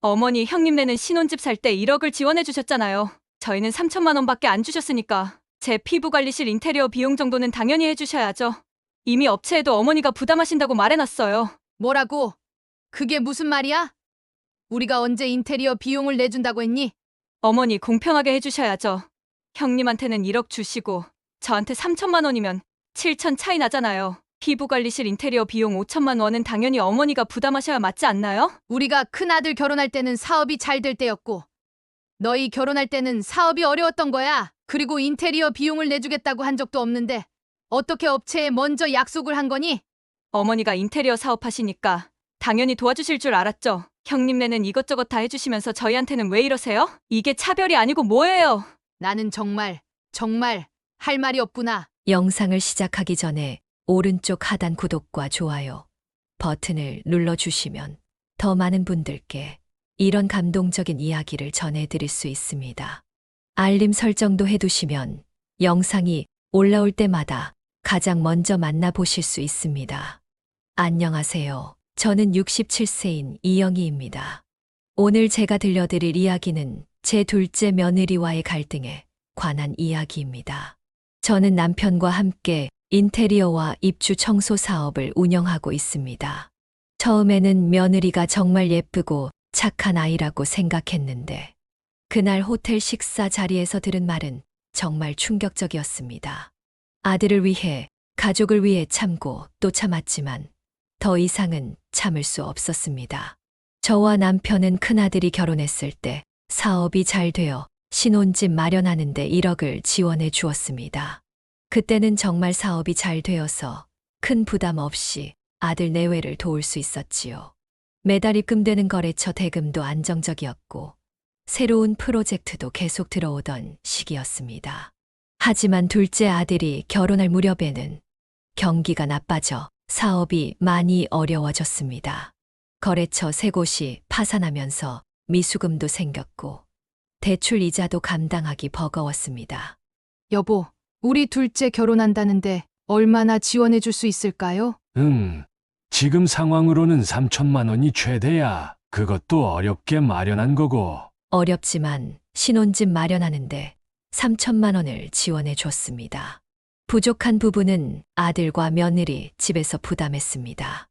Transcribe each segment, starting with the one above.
어머니, 형님네는 신혼집 살 때 1억을 지원해 주셨잖아요. 저희는 3천만 원밖에 안 주셨으니까 제 피부관리실 인테리어 비용 정도는 당연히 해주셔야죠. 이미 업체에도 어머니가 부담하신다고 말해놨어요. 뭐라고? 그게 무슨 말이야? 우리가 언제 인테리어 비용을 내준다고 했니? 어머니, 공평하게 해주셔야죠. 형님한테는 1억 주시고 저한테 3천만 원이면 7천 차이 나잖아요. 피부관리실 인테리어 비용 5천만 원은 당연히 어머니가 부담하셔야 맞지 않나요? 우리가 큰아들 결혼할 때는 사업이 잘 될 때였고 너희 결혼할 때는 사업이 어려웠던 거야. 그리고 인테리어 비용을 내주겠다고 한 적도 없는데 어떻게 업체에 먼저 약속을 한 거니? 어머니가 인테리어 사업하시니까 당연히 도와주실 줄 알았죠. 형님네는 이것저것 다 해주시면서 저희한테는 왜 이러세요? 이게 차별이 아니고 뭐예요? 나는 정말 할 말이 없구나. 영상을 시작하기 전에 오른쪽 하단 구독과 좋아요 버튼을 눌러주시면 더 많은 분들께 이런 감동적인 이야기를 전해드릴 수 있습니다. 알림 설정도 해두시면 영상이 올라올 때마다 가장 먼저 만나보실 수 있습니다. 안녕하세요. 저는 67세인 이영희입니다. 오늘 제가 들려드릴 이야기는 제 둘째 며느리와의 갈등에 관한 이야기입니다. 저는 남편과 함께 인테리어와 입주 청소 사업을 운영하고 있습니다. 처음에는 며느리가 정말 예쁘고 착한 아이라고 생각했는데 그날 호텔 식사 자리에서 들은 말은 정말 충격적이었습니다. 아들을 위해, 가족을 위해 참고 또 참았지만 더 이상은 참을 수 없었습니다. 저와 남편은 큰아들이 결혼했을 때 사업이 잘 되어 신혼집 마련하는데 1억을 지원해 주었습니다. 그때는 정말 사업이 잘 되어서 큰 부담 없이 아들 내외를 도울 수 있었지요. 매달 입금되는 거래처 대금도 안정적이었고 새로운 프로젝트도 계속 들어오던 시기였습니다. 하지만 둘째 아들이 결혼할 무렵에는 경기가 나빠져 사업이 많이 어려워졌습니다. 거래처 세 곳이 파산하면서 미수금도 생겼고 대출 이자도 감당하기 버거웠습니다. 여보, 우리 둘째 결혼한다는데 얼마나 지원해 줄 수 있을까요? 지금 상황으로는 3천만 원이 최대야. 그것도 어렵게 마련한 거고. 어렵지만 신혼집 마련하는데 3천만 원을 지원해 줬습니다. 부족한 부분은 아들과 며느리 집에서 부담했습니다.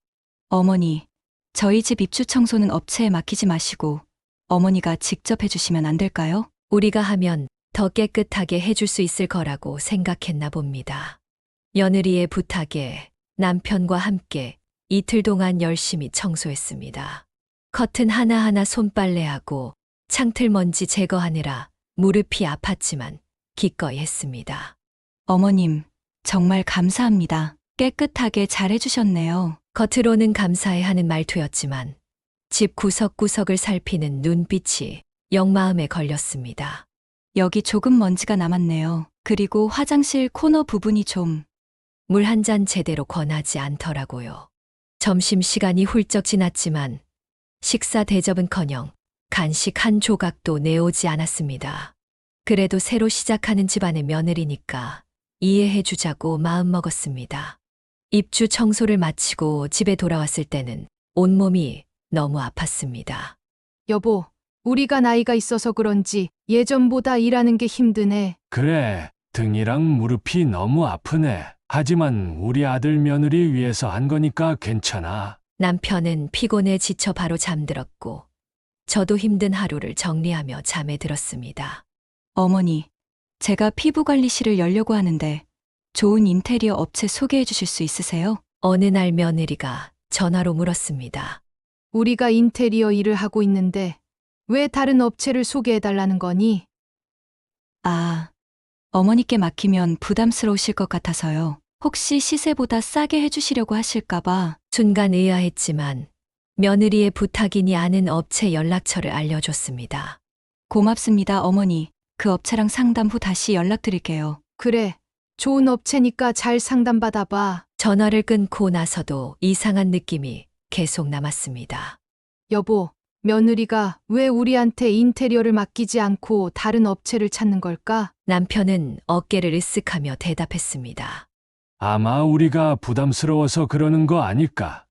어머니, 저희 집 입주 청소는 업체에 맡기지 마시고 어머니가 직접 해주시면 안 될까요? 우리가 하면 더 깨끗하게 해줄 수 있을 거라고 생각했나 봅니다. 며느리의 부탁에 남편과 함께 이틀 동안 열심히 청소했습니다. 커튼 하나하나 손빨래하고 창틀 먼지 제거하느라 무릎이 아팠지만 기꺼이 했습니다. 어머님, 정말 감사합니다. 깨끗하게 잘 해주셨네요. 겉으로는 감사해하는 말투였지만 집 구석구석을 살피는 눈빛이 역마음에 걸렸습니다. 여기 조금 먼지가 남았네요. 그리고 화장실 코너 부분이 좀... 물 한 잔 제대로 권하지 않더라고요. 점심시간이 훌쩍 지났지만 식사 대접은커녕 간식 한 조각도 내오지 않았습니다. 그래도 새로 시작하는 집안의 며느리니까 이해해주자고 마음먹었습니다. 입주 청소를 마치고 집에 돌아왔을 때는 온몸이 너무 아팠습니다. 여보, 우리가 나이가 있어서 그런지 예전보다 일하는 게 힘드네. 그래, 등이랑 무릎이 너무 아프네. 하지만 우리 아들 며느리 위해서 한 거니까 괜찮아. 남편은 피곤해 지쳐 바로 잠들었고 저도 힘든 하루를 정리하며 잠에 들었습니다. 어머니, 제가 피부관리실을 열려고 하는데 좋은 인테리어 업체 소개해 주실 수 있으세요? 어느 날 며느리가 전화로 물었습니다. 우리가 인테리어 일을 하고 있는데 왜 다른 업체를 소개해 달라는 거니? 아, 어머니께 맡기면 부담스러우실 것 같아서요. 혹시 시세보다 싸게 해주시려고 하실까봐. 순간 의아했지만 며느리의 부탁이니 아는 업체 연락처를 알려줬습니다. 고맙습니다, 어머니. 그 업체랑 상담 후 다시 연락드릴게요. 그래, 좋은 업체니까 잘 상담받아봐. 전화를 끊고 나서도 이상한 느낌이 계속 남았습니다. 여보, 며느리가 왜 우리한테 인테리어를 맡기지 않고 다른 업체를 찾는 걸까? 남편은 어깨를 으쓱하며 대답했습니다. 아마 우리가 부담스러워서 그러는 거 아닐까.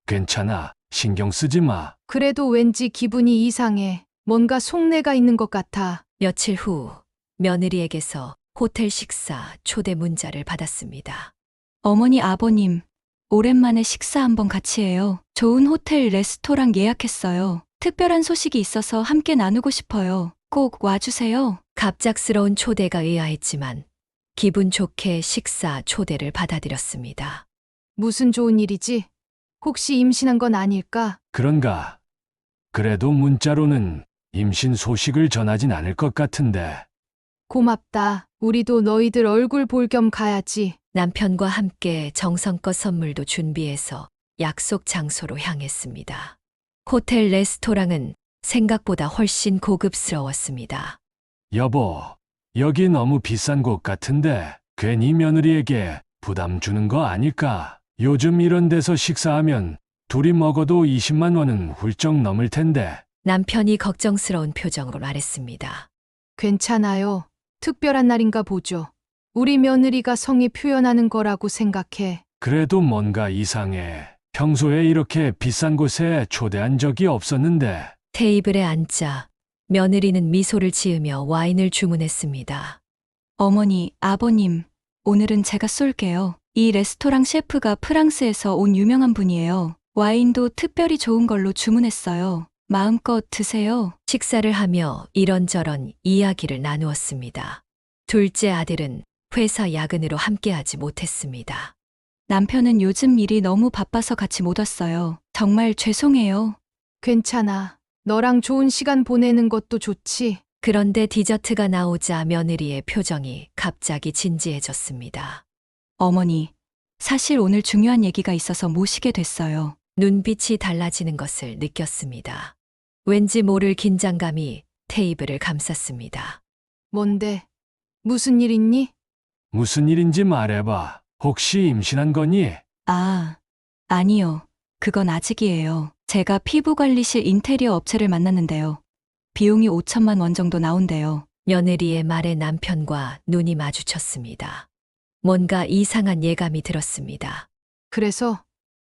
괜찮아, 신경 쓰지 마. 그래도 왠지 기분이 이상해. 뭔가 속내가 있는 것 같아. 며칠 후 며느리에게서 호텔 식사 초대 문자를 받았습니다. 어머니, 아버님, 오랜만에 식사 한번 같이 해요. 좋은 호텔 레스토랑 예약했어요. 특별한 소식이 있어서 함께 나누고 싶어요. 꼭 와주세요. 갑작스러운 초대가 의아했지만 기분 좋게 식사 초대를 받아들였습니다. 무슨 좋은 일이지? 혹시 임신한 건 아닐까? 그런가? 그래도 문자로는 임신 소식을 전하진 않을 것 같은데. 고맙다. 우리도 너희들 얼굴 볼 겸 가야지. 남편과 함께 정성껏 선물도 준비해서 약속 장소로 향했습니다. 호텔 레스토랑은 생각보다 훨씬 고급스러웠습니다. 여보, 여기 너무 비싼 곳 같은데 괜히 며느리에게 부담 주는 거 아닐까? 요즘 이런 데서 식사하면 둘이 먹어도 20만 원은 훌쩍 넘을 텐데. 남편이 걱정스러운 표정으로 말했습니다. 괜찮아요. 특별한 날인가 보죠. 우리 며느리가 성의 표현하는 거라고 생각해. 그래도 뭔가 이상해. 평소에 이렇게 비싼 곳에 초대한 적이 없었는데. 테이블에 앉자 며느리는 미소를 지으며 와인을 주문했습니다. 어머니, 아버님, 오늘은 제가 쏠게요. 이 레스토랑 셰프가 프랑스에서 온 유명한 분이에요. 와인도 특별히 좋은 걸로 주문했어요. 마음껏 드세요. 식사를 하며 이런저런 이야기를 나누었습니다. 둘째 아들은 회사 야근으로 함께하지 못했습니다. 남편은 요즘 일이 너무 바빠서 같이 못 왔어요. 정말 죄송해요. 괜찮아. 너랑 좋은 시간 보내는 것도 좋지. 그런데 디저트가 나오자 며느리의 표정이 갑자기 진지해졌습니다. 어머니, 사실 오늘 중요한 얘기가 있어서 모시게 됐어요. 눈빛이 달라지는 것을 느꼈습니다. 왠지 모를 긴장감이 테이블을 감쌌습니다. 뭔데? 무슨 일 있니? 무슨 일인지 말해봐. 혹시 임신한 거니? 아, 아니요. 그건 아직이에요. 제가 피부관리실 인테리어 업체를 만났는데요. 비용이 5천만 원 정도 나온대요. 며느리의 말에 남편과 눈이 마주쳤습니다. 뭔가 이상한 예감이 들었습니다. 그래서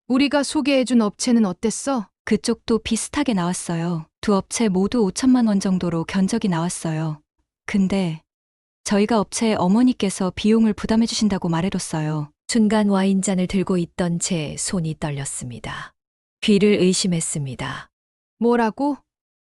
우리가 소개해준 업체는 어땠어? 그쪽도 비슷하게 나왔어요. 두 업체 모두 5천만 원 정도로 견적이 나왔어요. 근데 저희가 업체의 어머니께서 비용을 부담해 주신다고 말해뒀어요. 순간 와인잔을 들고 있던 제 손이 떨렸습니다. 귀를 의심했습니다. 뭐라고?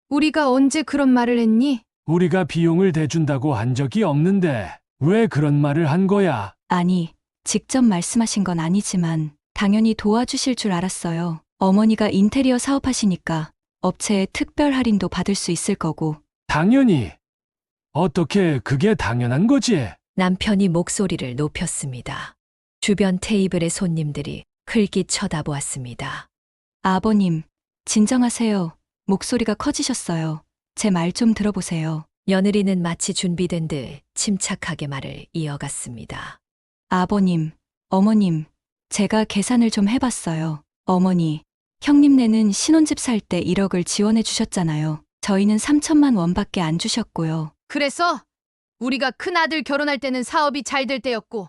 우리가 언제 그런 말을 했니? 우리가 비용을 대준다고 한 적이 없는데 왜 그런 말을 한 거야? 아니, 직접 말씀하신 건 아니지만 당연히 도와주실 줄 알았어요. 어머니가 인테리어 사업하시니까 업체에 특별 할인도 받을 수 있을 거고. 당연히. 어떻게 그게 당연한 거지? 남편이 목소리를 높였습니다. 주변 테이블의 손님들이 흘깃 쳐다보았습니다. 아버님, 진정하세요. 목소리가 커지셨어요. 제 말 좀 들어보세요. 며느리는 마치 준비된 듯 침착하게 말을 이어갔습니다. 아버님, 어머님, 제가 계산을 좀 해봤어요. 어머니, 형님네는 신혼집 살 때 1억을 지원해 주셨잖아요. 저희는 3천만 원밖에 안 주셨고요. 그래서 우리가 큰아들 결혼할 때는 사업이 잘 될 때였고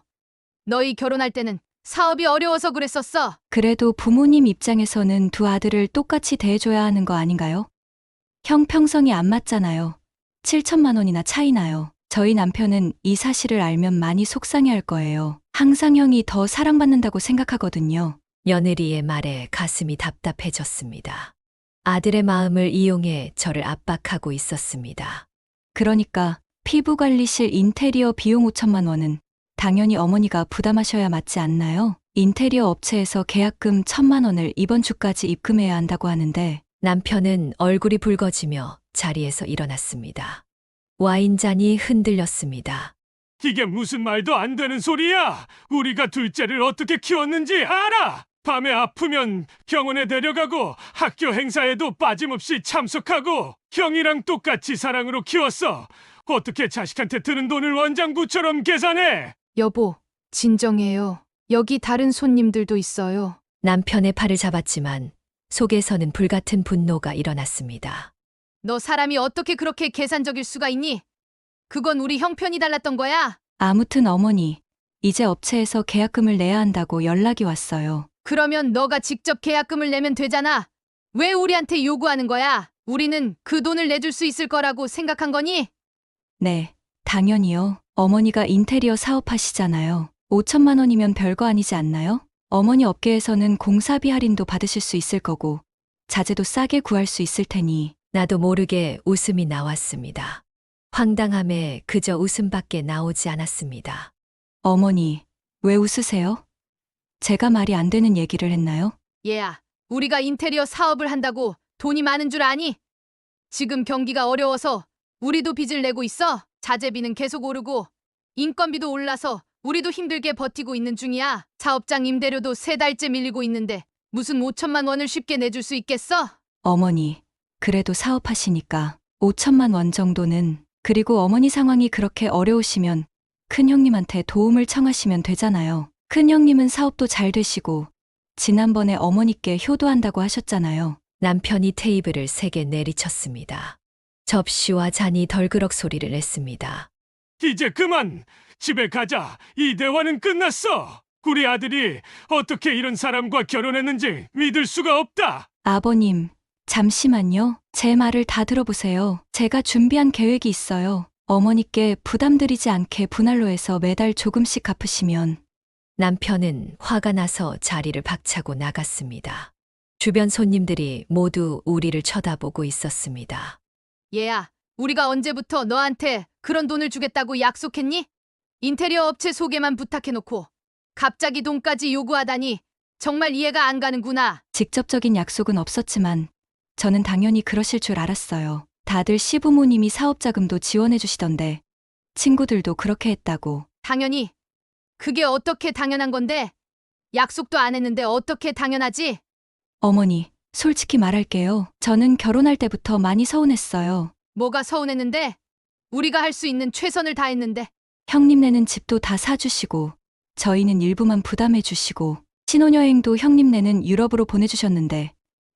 너희 결혼할 때는 사업이 어려워서 그랬었어. 그래도 부모님 입장에서는 두 아들을 똑같이 대해줘야 하는 거 아닌가요? 형 평성이 안 맞잖아요. 7천만 원이나 차이 나요. 저희 남편은 이 사실을 알면 많이 속상해할 거예요. 항상 형이 더 사랑받는다고 생각하거든요. 며느리의 말에 가슴이 답답해졌습니다. 아들의 마음을 이용해 저를 압박하고 있었습니다. 그러니까 피부관리실 인테리어 비용 5천만 원은 당연히 어머니가 부담하셔야 맞지 않나요? 인테리어 업체에서 계약금 1천만 원을 이번 주까지 입금해야 한다고 하는데 남편은 얼굴이 붉어지며 자리에서 일어났습니다. 와인잔이 흔들렸습니다. 이게 무슨 말도 안 되는 소리야! 우리가 둘째를 어떻게 키웠는지 알아! 밤에 아프면 병원에 데려가고 학교 행사에도 빠짐없이 참석하고 형이랑 똑같이 사랑으로 키웠어! 어떻게 자식한테 드는 돈을 원장부처럼 계산해! 여보, 진정해요. 여기 다른 손님들도 있어요. 남편의 팔을 잡았지만 속에서는 불같은 분노가 일어났습니다. 너 사람이 어떻게 그렇게 계산적일 수가 있니? 그건 우리 형편이 달랐던 거야. 아무튼 어머니, 이제 업체에서 계약금을 내야 한다고 연락이 왔어요. 그러면 너가 직접 계약금을 내면 되잖아. 왜 우리한테 요구하는 거야? 우리는 그 돈을 내줄 수 있을 거라고 생각한 거니? 네, 당연히요. 어머니가 인테리어 사업하시잖아요. 5천만 원이면 별거 아니지 않나요? 어머니 업계에서는 공사비 할인도 받으실 수 있을 거고, 자재도 싸게 구할 수 있을 테니. 나도 모르게 웃음이 나왔습니다. 황당함에 그저 웃음밖에 나오지 않았습니다. 어머니, 왜 웃으세요? 제가 말이 안 되는 얘기를 했나요? 얘야, 우리가 인테리어 사업을 한다고 돈이 많은 줄 아니? 지금 경기가 어려워서 우리도 빚을 내고 있어. 자재비는 계속 오르고 인건비도 올라서 우리도 힘들게 버티고 있는 중이야. 사업장 임대료도 3달째 밀리고 있는데 무슨 5천만 원을 쉽게 내줄 수 있겠어? 어머니, 그래도 사업하시니까 5천만 원 정도는, 그리고 어머니 상황이 그렇게 어려우시면 큰형님한테 도움을 청하시면 되잖아요. 큰형님은 사업도 잘 되시고 지난번에 어머니께 효도한다고 하셨잖아요. 남편이 테이블을 3개 내리쳤습니다. 접시와 잔이 덜그럭 소리를 냈습니다. 이제 그만! 집에 가자! 이 대화는 끝났어! 우리 아들이 어떻게 이런 사람과 결혼했는지 믿을 수가 없다! 아버님, 잠시만요. 제 말을 다 들어보세요. 제가 준비한 계획이 있어요. 어머니께 부담드리지 않게 분할로해서 매달 조금씩 갚으시면. 남편은 화가 나서 자리를 박차고 나갔습니다. 주변 손님들이 모두 우리를 쳐다보고 있었습니다. 얘야, 우리가 언제부터 너한테 그런 돈을 주겠다고 약속했니? 인테리어 업체 소개만 부탁해놓고 갑자기 돈까지 요구하다니 정말 이해가 안 가는구나. 직접적인 약속은 없었지만 저는 당연히 그러실 줄 알았어요. 다들 시부모님이 사업자금도 지원해 주시던데 친구들도 그렇게 했다고. 당연히. 그게 어떻게 당연한 건데? 약속도 안 했는데 어떻게 당연하지? 어머니, 솔직히 말할게요. 저는 결혼할 때부터 많이 서운했어요. 뭐가 서운했는데? 우리가 할 수 있는 최선을 다했는데. 형님네는 집도 다 사주시고 저희는 일부만 부담해 주시고 신혼여행도 형님네는 유럽으로 보내주셨는데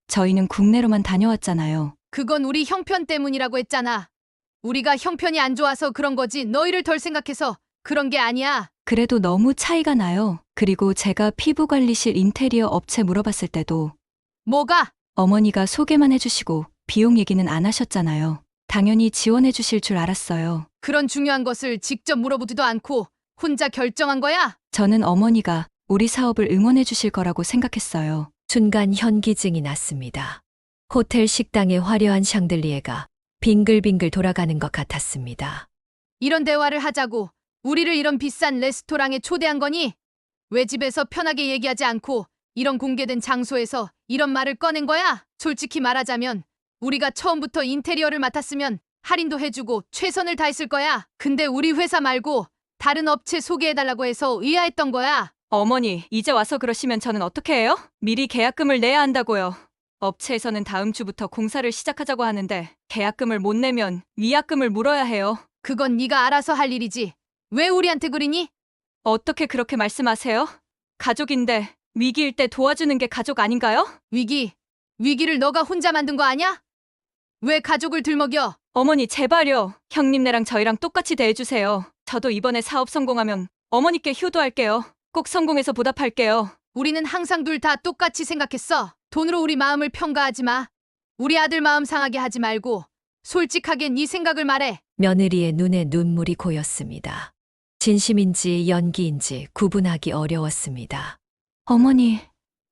저희는 국내로만 다녀왔잖아요. 그건 우리 형편 때문이라고 했잖아. 우리가 형편이 안 좋아서 그런 거지 너희를 덜 생각해서 그런 게 아니야. 그래도 너무 차이가 나요. 그리고 제가 피부관리실 인테리어 업체 물어봤을 때도 뭐가? 어머니가 소개만 해주시고 비용 얘기는 안 하셨잖아요. 당연히 지원해 주실 줄 알았어요. 그런 중요한 것을 직접 물어보지도 않고 혼자 결정한 거야? 저는 어머니가 우리 사업을 응원해 주실 거라고 생각했어요. 순간 현기증이 났습니다. 호텔 식당의 화려한 샹들리에가 빙글빙글 돌아가는 것 같았습니다. 이런 대화를 하자고 우리를 이런 비싼 레스토랑에 초대한 거니? 왜 집에서 편하게 얘기하지 않고 이런 공개된 장소에서 이런 말을 꺼낸 거야? 솔직히 말하자면 우리가 처음부터 인테리어를 맡았으면 할인도 해주고 최선을 다했을 거야. 근데 우리 회사 말고 다른 업체 소개해달라고 해서 의아했던 거야. 어머니, 이제 와서 그러시면 저는 어떻게 해요? 미리 계약금을 내야 한다고요. 업체에서는 다음 주부터 공사를 시작하자고 하는데 계약금을 못 내면 위약금을 물어야 해요. 그건 네가 알아서 할 일이지. 왜 우리한테 그러니? 어떻게 그렇게 말씀하세요? 가족인데 위기일 때 도와주는 게 가족 아닌가요? 위기를 너가 혼자 만든 거 아냐? 왜 가족을 들먹여? 어머니, 제발요. 형님네랑 저희랑 똑같이 대해주세요. 저도 이번에 사업 성공하면 어머니께 효도할게요. 꼭 성공해서 보답할게요. 우리는 항상 둘 다 똑같이 생각했어. 돈으로 우리 마음을 평가하지 마. 우리 아들 마음 상하게 하지 말고 솔직하게 네 생각을 말해. 며느리의 눈에 눈물이 고였습니다. 진심인지 연기인지 구분하기 어려웠습니다. 어머니,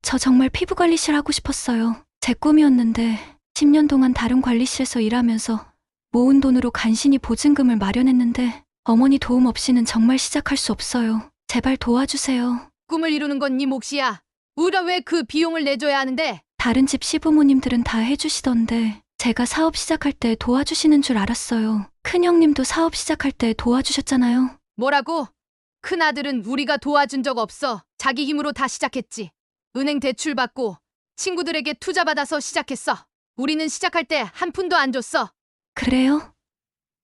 저 정말 피부관리실 하고 싶었어요. 제 꿈이었는데 10년 동안 다른 관리실에서 일하면서 모은 돈으로 간신히 보증금을 마련했는데 어머니 도움 없이는 정말 시작할 수 없어요. 제발 도와주세요. 꿈을 이루는 건 네 몫이야. 우리가 왜 그 비용을 내줘야 하는데? 다른 집 시부모님들은 다 해주시던데 제가 사업 시작할 때 도와주시는 줄 알았어요. 큰형님도 사업 시작할 때 도와주셨잖아요. 뭐라고? 큰아들은 우리가 도와준 적 없어. 자기 힘으로 다 시작했지. 은행 대출 받고 친구들에게 투자 받아서 시작했어. 우리는 시작할 때 한 푼도 안 줬어. 그래요?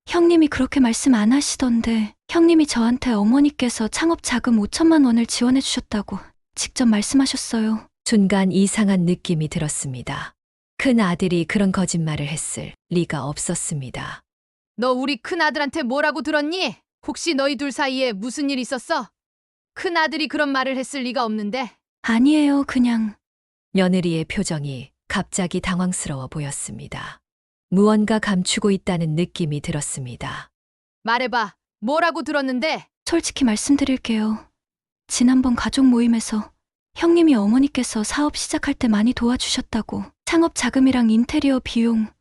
형님이 그렇게 말씀 안 하시던데 형님이 저한테 어머니께서 창업 자금 5천만 원을 지원해 주셨다고 직접 말씀하셨어요. 순간 이상한 느낌이 들었습니다. 큰 아들이 그런 거짓말을 했을 리가 없었습니다. 너 우리 큰아들한테 뭐라고 들었니? 혹시 너희 둘 사이에 무슨 일 있었어? 큰아들이 그런 말을 했을 리가 없는데. 아니에요, 그냥. 며느리의 표정이 갑자기 당황스러워 보였습니다. 무언가 감추고 있다는 느낌이 들었습니다. 말해봐. 뭐라고 들었는데? 솔직히 말씀드릴게요. 지난번 가족 모임에서 형님이 어머니께서 사업 시작할 때 많이 도와주셨다고, 창업 자금이랑 인테리어 비용,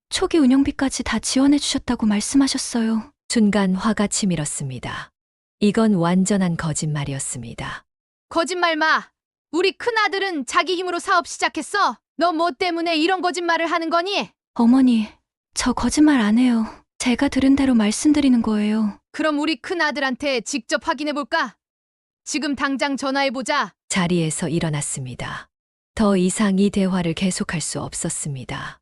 초기 운영비까지 다 지원해 주셨다고 말씀하셨어요. 순간 화가 치밀었습니다. 이건 완전한 거짓말이었습니다. 거짓말 마. 우리 큰아들은 자기 힘으로 사업 시작했어. 너 뭐 때문에 이런 거짓말을 하는 거니? 어머니, 저 거짓말 안 해요. 제가 들은 대로 말씀드리는 거예요. 그럼 우리 큰아들한테 직접 확인해 볼까? 지금 당장 전화해 보자. 자리에서 일어났습니다. 더 이상 이 대화를 계속할 수 없었습니다.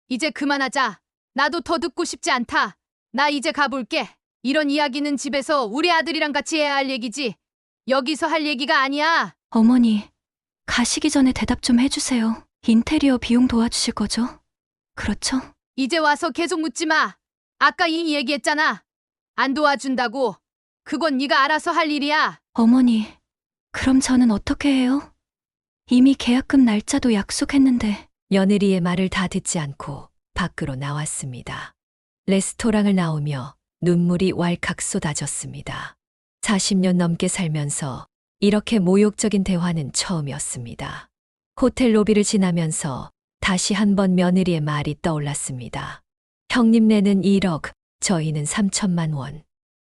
이제 그만하자. 나도 더 듣고 싶지 않다. 나 이제 가볼게. 이런 이야기는 집에서 우리 아들이랑 같이 해야 할 얘기지. 여기서 할 얘기가 아니야. 어머니, 가시기 전에 대답 좀 해주세요. 인테리어 비용 도와주실 거죠? 그렇죠? 이제 와서 계속 묻지 마. 아까 이미 얘기했잖아. 안 도와준다고. 그건 네가 알아서 할 일이야. 어머니, 그럼 저는 어떻게 해요? 이미 계약금 날짜도 약속했는데. 며느리의 말을 다 듣지 않고 밖으로 나왔습니다. 레스토랑을 나오며 눈물이 왈칵 쏟아졌습니다. 40년 넘게 살면서 이렇게 모욕적인 대화는 처음이었습니다. 호텔 로비를 지나면서 다시 한번 며느리의 말이 떠올랐습니다. 형님네는 1억, 저희는 3천만 원.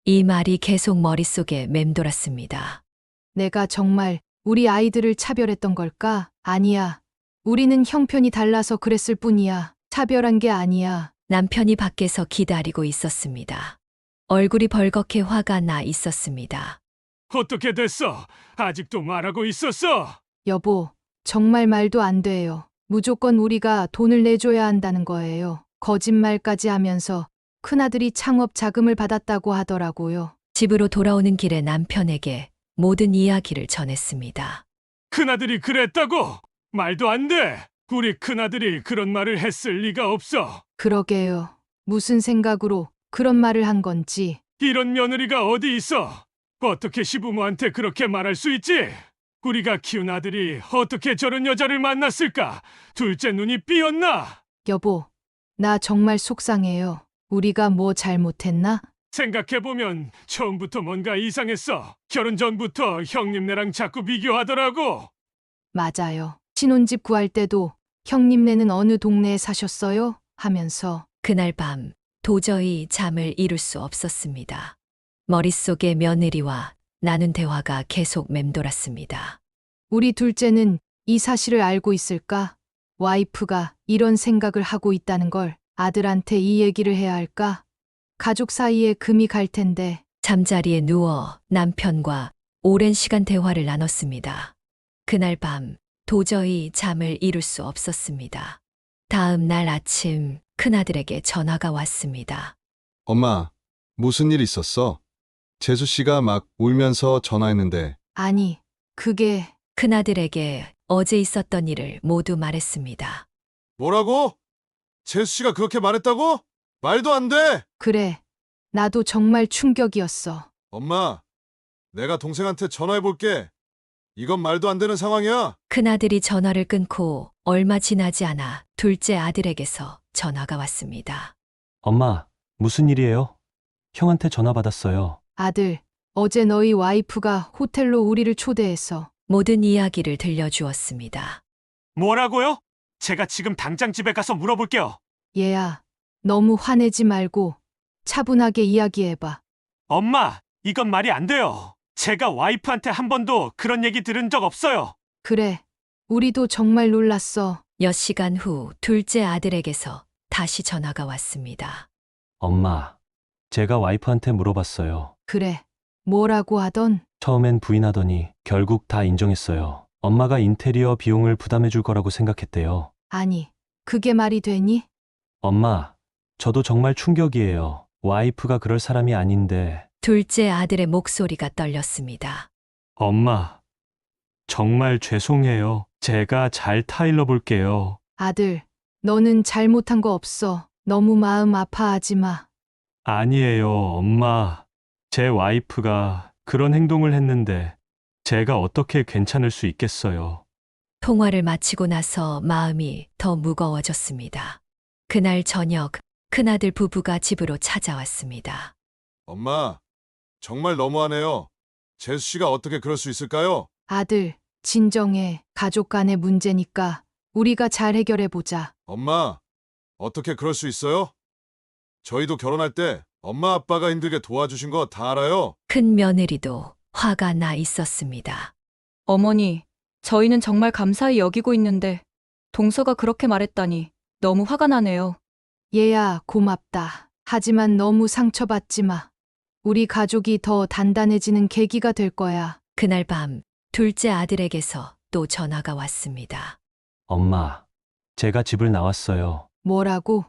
이 말이 계속 머릿속에 맴돌았습니다. 내가 정말 우리 아이들을 차별했던 걸까? 아니야. 우리는 형편이 달라서 그랬을 뿐이야. 차별한 게 아니야. 남편이 밖에서 기다리고 있었습니다. 얼굴이 벌겋게 화가 나 있었습니다. 어떻게 됐어? 아직도 말하고 있었어? 여보, 정말 말도 안 돼요. 무조건 우리가 돈을 내줘야 한다는 거예요. 거짓말까지 하면서 큰아들이 창업 자금을 받았다고 하더라고요. 집으로 돌아오는 길에 남편에게 모든 이야기를 전했습니다. 큰아들이 그랬다고? 말도 안 돼. 우리 큰아들이 그런 말을 했을 리가 없어. 그러게요. 무슨 생각으로 그런 말을 한 건지. 이런 며느리가 어디 있어? 어떻게 시부모한테 그렇게 말할 수 있지? 우리가 키운 아들이 어떻게 저런 여자를 만났을까? 둘째 눈이 삐었나? 여보, 나 정말 속상해요. 우리가 뭐 잘못했나? 생각해보면 처음부터 뭔가 이상했어. 결혼 전부터 형님네랑 자꾸 비교하더라고. 맞아요. 신혼집 구할 때도 형님네는 어느 동네에 사셨어요? 하면서. 그날 밤 도저히 잠을 이룰 수 없었습니다. 머릿속에 며느리와 나눈 대화가 계속 맴돌았습니다. 우리 둘째는 이 사실을 알고 있을까? 와이프가 이런 생각을 하고 있다는 걸 아들한테 이 얘기를 해야 할까? 가족 사이에 금이 갈 텐데. 잠자리에 누워 남편과 오랜 시간 대화를 나눴습니다. 그날 밤 도저히 잠을 이룰 수 없었습니다. 다음 날 아침 큰아들에게 전화가 왔습니다. 엄마, 무슨 일 있었어? 재수 씨가 막 울면서 전화했는데 아니, 그게 큰아들에게 어제 있었던 일을 모두 말했습니다. 뭐라고? 재수 씨가 그렇게 말했다고? 말도 안 돼! 그래. 나도 정말 충격이었어. 엄마, 내가 동생한테 전화해 볼게. 이건 말도 안 되는 상황이야. 큰아들이 전화를 끊고 얼마 지나지 않아 둘째 아들에게서 전화가 왔습니다. 엄마, 무슨 일이에요? 형한테 전화 받았어요. 아들, 어제 너희 와이프가 호텔로 우리를 초대해서. 모든 이야기를 들려주었습니다. 뭐라고요? 제가 지금 당장 집에 가서 물어볼게요. 얘야, 너무 화내지 말고 차분하게 이야기해봐. 엄마, 이건 말이 안 돼요. 제가 와이프한테 한 번도 그런 얘기 들은 적 없어요. 그래, 우리도 정말 놀랐어. 몇 시간 후 둘째 아들에게서 다시 전화가 왔습니다. 엄마, 제가 와이프한테 물어봤어요. 그래, 뭐라고 하던? 처음엔 부인하더니 결국 다 인정했어요. 엄마가 인테리어 비용을 부담해 줄 거라고 생각했대요. 아니, 그게 말이 되니? 엄마, 저도 정말 충격이에요. 와이프가 그럴 사람이 아닌데. 둘째 아들의 목소리가 떨렸습니다. 엄마, 정말 죄송해요. 제가 잘 타일러 볼게요. 아들, 너는 잘못한 거 없어. 너무 마음 아파하지 마. 아니에요, 엄마. 제 와이프가 그런 행동을 했는데 제가 어떻게 괜찮을 수 있겠어요. 통화를 마치고 나서 마음이 더 무거워졌습니다. 그날 저녁 큰아들 부부가 집으로 찾아왔습니다. 엄마, 정말 너무하네요. 재수 씨가 어떻게 그럴 수 있을까요? 아들, 진정해. 가족 간의 문제니까 우리가 잘 해결해 보자. 엄마, 어떻게 그럴 수 있어요? 저희도 결혼할 때 엄마 아빠가 힘들게 도와주신 거 다 알아요. 큰 며느리도 화가 나 있었습니다. 어머니, 저희는 정말 감사히 여기고 있는데 동서가 그렇게 말했다니 너무 화가 나네요. 얘야, 고맙다. 하지만 너무 상처받지 마. 우리 가족이 더 단단해지는 계기가 될 거야. 그날 밤 둘째 아들에게서 또 전화가 왔습니다. 엄마, 제가 집을 나왔어요. 뭐라고?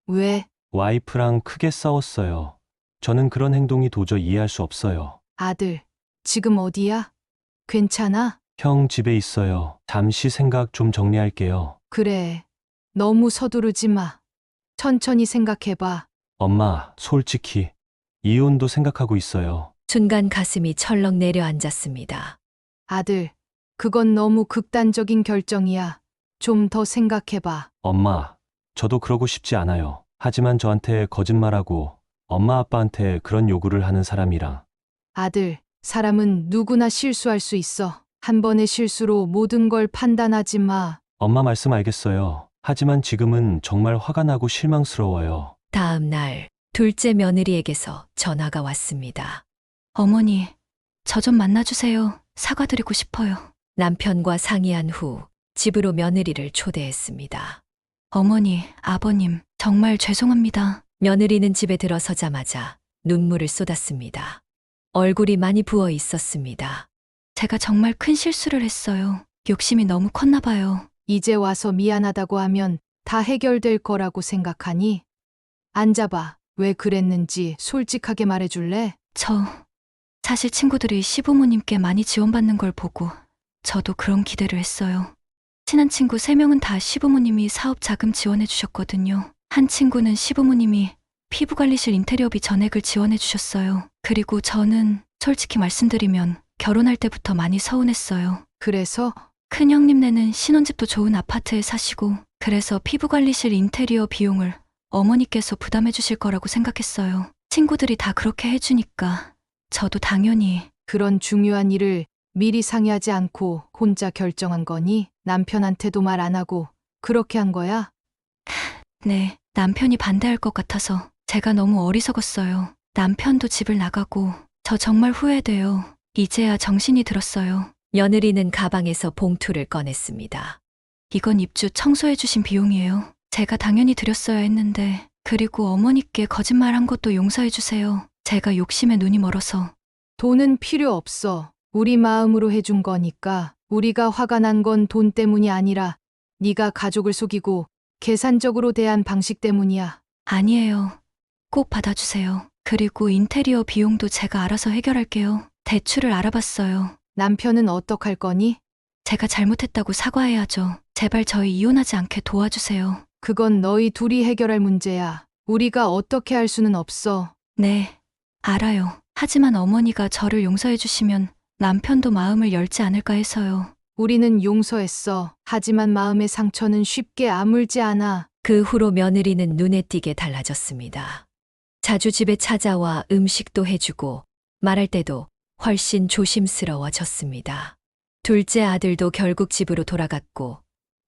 왜? 와이프랑 크게 싸웠어요. 저는 그런 행동이 도저히 이해할 수 없어요. 아들, 지금 어디야? 괜찮아? 형 집에 있어요. 잠시 생각 좀 정리할게요. 그래. 너무 서두르지 마. 천천히 생각해봐. 엄마, 솔직히 이혼도 생각하고 있어요. 순간 가슴이 철렁 내려앉았습니다. 아들, 그건 너무 극단적인 결정이야. 좀 더 생각해봐. 엄마, 저도 그러고 싶지 않아요. 하지만 저한테 거짓말하고 엄마 아빠한테 그런 요구를 하는 사람이랑 아들, 사람은 누구나 실수할 수 있어. 한 번의 실수로 모든 걸 판단하지 마. 엄마 말씀 알겠어요. 하지만 지금은 정말 화가 나고 실망스러워요. 다음 날 둘째 며느리에게서 전화가 왔습니다. 어머니, 저 좀 만나주세요. 사과드리고 싶어요. 남편과 상의한 후 집으로 며느리를 초대했습니다. 어머니, 아버님, 정말 죄송합니다. 며느리는 집에 들어서자마자 눈물을 쏟았습니다. 얼굴이 많이 부어 있었습니다. 제가 정말 큰 실수를 했어요. 욕심이 너무 컸나 봐요. 이제 와서 미안하다고 하면 다 해결될 거라고 생각하니? 앉아봐. 왜 그랬는지 솔직하게 말해줄래? 사실 친구들이 시부모님께 많이 지원받는 걸 보고 저도 그런 기대를 했어요. 친한 친구 3명은 다 시부모님이 사업 자금 지원해 주셨거든요. 한 친구는 시부모님이 피부관리실 인테리어비 전액을 지원해 주셨어요. 그리고 저는 솔직히 말씀드리면 결혼할 때부터 많이 서운했어요. 그래서? 큰형님네는 신혼집도 좋은 아파트에 사시고 그래서 피부관리실 인테리어 비용을 어머니께서 부담해 주실 거라고 생각했어요. 친구들이 다 그렇게 해주니까 저도 당연히. 그런 중요한 일을 미리 상의하지 않고 혼자 결정한 거니? 남편한테도 말 안 하고 그렇게 한 거야? 네, 남편이 반대할 것 같아서 제가 너무 어리석었어요. 남편도 집을 나가고 저 정말 후회돼요. 이제야 정신이 들었어요. 며느리는 가방에서 봉투를 꺼냈습니다. 이건 입주 청소해 주신 비용이에요. 제가 당연히 드렸어야 했는데 그리고 어머니께 거짓말한 것도 용서해 주세요. 제가 욕심에 눈이 멀어서. 돈은 필요 없어. 우리 마음으로 해준 거니까. 우리가 화가 난 건 돈 때문이 아니라 네가 가족을 속이고 계산적으로 대한 방식 때문이야. 아니에요. 꼭 받아주세요. 그리고 인테리어 비용도 제가 알아서 해결할게요. 대출을 알아봤어요. 남편은 어떡할 거니? 제가 잘못했다고 사과해야죠. 제발 저희 이혼하지 않게 도와주세요. 그건 너희 둘이 해결할 문제야. 우리가 어떻게 할 수는 없어. 네, 알아요. 하지만 어머니가 저를 용서해 주시면 남편도 마음을 열지 않을까 해서요. 우리는 용서했어. 하지만 마음의 상처는 쉽게 아물지 않아. 그 후로 며느리는 눈에 띄게 달라졌습니다. 자주 집에 찾아와 음식도 해주고 말할 때도 훨씬 조심스러워졌습니다. 둘째 아들도 결국 집으로 돌아갔고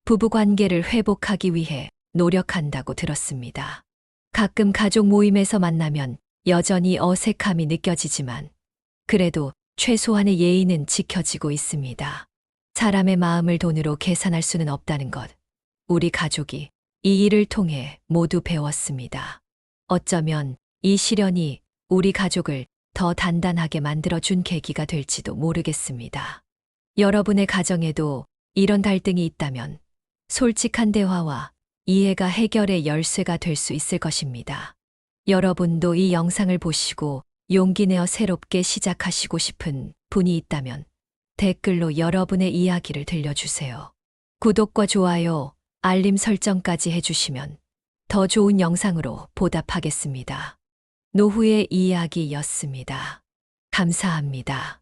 부부 관계를 회복하기 위해 노력한다고 들었습니다. 가끔 가족 모임에서 만나면 여전히 어색함이 느껴지지만 그래도 최소한의 예의는 지켜지고 있습니다. 사람의 마음을 돈으로 계산할 수는 없다는 것. 우리 가족이 이 일을 통해 모두 배웠습니다. 어쩌면 이 시련이 우리 가족을 더 단단하게 만들어준 계기가 될지도 모르겠습니다. 여러분의 가정에도 이런 갈등이 있다면 솔직한 대화와 이해가 해결의 열쇠가 될 수 있을 것입니다. 여러분도 이 영상을 보시고 용기 내어 새롭게 시작하시고 싶은 분이 있다면 댓글로 여러분의 이야기를 들려주세요. 구독과 좋아요, 알림 설정까지 해주시면 더 좋은 영상으로 보답하겠습니다. 노후의 이야기였습니다. 감사합니다.